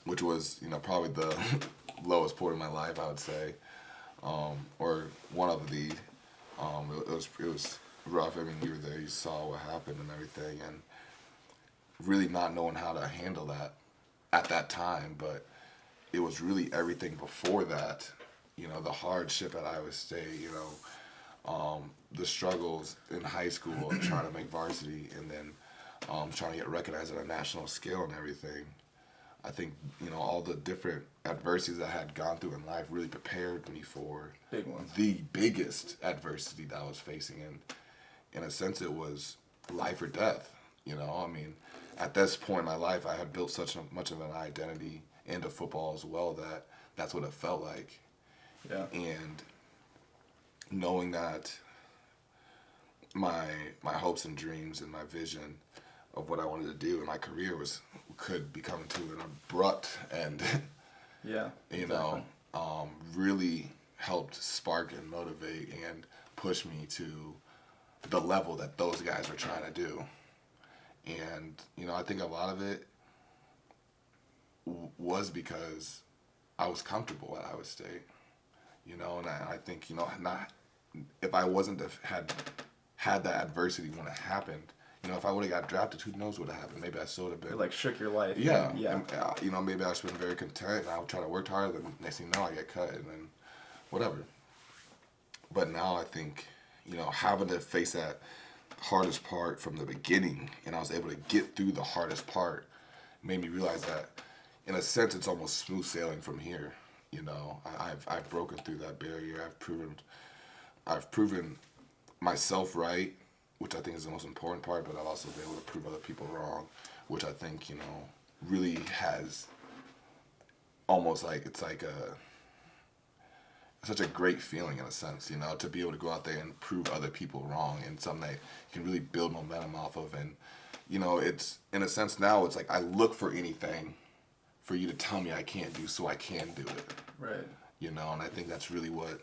which was, probably the lowest point in my life, I would say, or one of the. It was rough. I mean, you were there, you saw what happened and everything, and really not knowing how to handle that at that time. But it was really everything before that. The hardship at Iowa State. The struggles in high school and trying to make varsity, and then trying to get recognized at a national scale and everything. I think all the different adversities I had gone through in life really prepared me for Big ones. the biggest adversity that I was facing, and in a sense, it was life or death. I mean, at this point in my life, I had built much of an identity into football as well that that's what it felt like. Yeah. And knowing that my hopes and dreams and my vision of what I wanted to do in my career could be coming to an abrupt end. Yeah. Exactly. Really helped spark and motivate and push me to the level that those guys were trying to do. And I think a lot of it was because I was comfortable at Iowa State. And I think not if I wasn't had that adversity when it happened. If I would have got drafted, who knows what would have happened? Maybe I still would have been. It like shook your life. Yeah. Yeah. And, maybe I should have been very content, and I would try to work harder. Then next thing you know, I get cut, and then whatever. But now I think, having to face that hardest part from the beginning, and I was able to get through the hardest part, made me realize that, in a sense, it's almost smooth sailing from here. I've broken through that barrier. I've proven myself right, which I think is the most important part, but I've also been able to prove other people wrong, which I think, really has almost such a great feeling in a sense, to be able to go out there and prove other people wrong, and something that you can really build momentum off of. And, it's, in a sense now, it's like I look for anything for you to tell me I can't do so I can do it. Right. And I think that's really what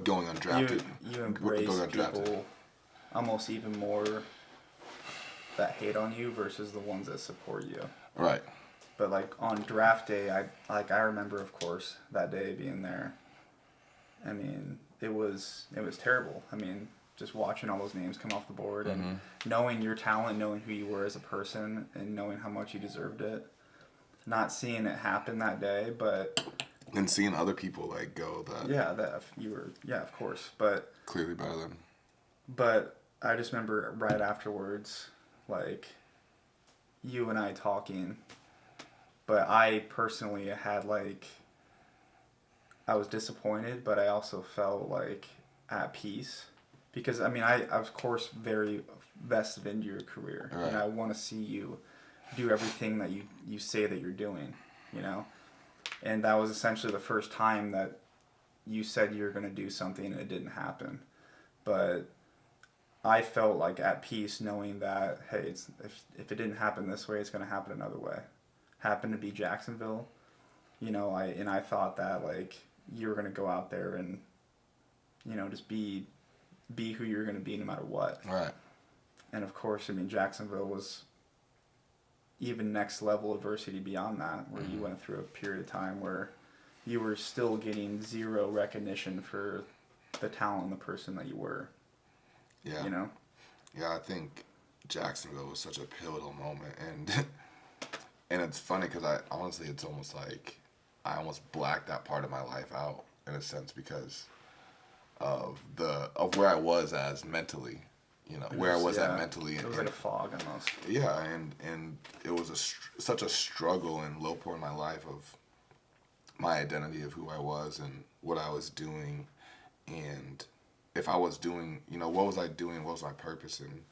going undrafted. You embrace people almost even more that hate on you versus the ones that support you. Right. But like on draft day, I remember, of course, that day being there. I mean, it was terrible. I mean, just watching all those names come off the board and knowing your talent, knowing who you were as a person, and knowing how much you deserved it. Not seeing it happen that day, but and seeing other people go that of course, but clearly better than. But I just remember right afterwards, like you and I talking. But I personally had I was disappointed, but I also felt at peace because I mean I of course very vested into your career, right. And I want to see you do everything that you say that you're doing, and that was essentially the first time that you said you were going to do something and it didn't happen, but I felt at peace knowing that hey, if it didn't happen this way, it's going to happen another way. Happened to be Jacksonville, I thought that you were going to go out there and just be who you're going to be no matter what. Right. And of course, I mean Jacksonville was even next level adversity beyond that, where you went through a period of time where you were still getting zero recognition for the talent and the person that you were. Yeah. Yeah, I think Jacksonville was such a pivotal moment, and it's funny because honestly it's almost like I almost blacked that part of my life out in a sense because of where I was as mentally. Where I was at mentally. It was like a fog almost. Yeah, and it was such a struggle and low point in my life of my identity of who I was and what I was doing, and if I was doing, what was I doing, what was my purpose, and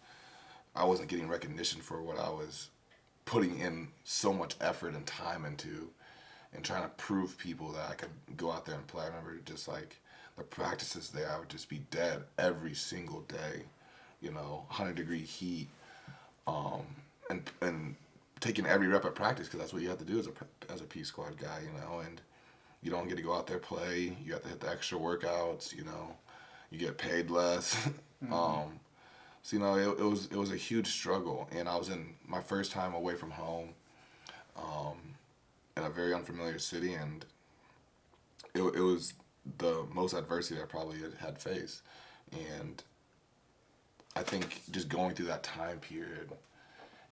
I wasn't getting recognition for what I was putting in so much effort and time into, and trying to prove people that I could go out there and play. I remember just the practices there, I would just be dead every single day. 100-degree heat, and taking every rep at practice because that's what you have to do as a P squad guy, and you don't get to go out there play. You have to hit the extra workouts, you get paid less. So it was a huge struggle, and I was in my first time away from home, very unfamiliar city, and it was the most adversity I probably had faced. And I think just going through that time period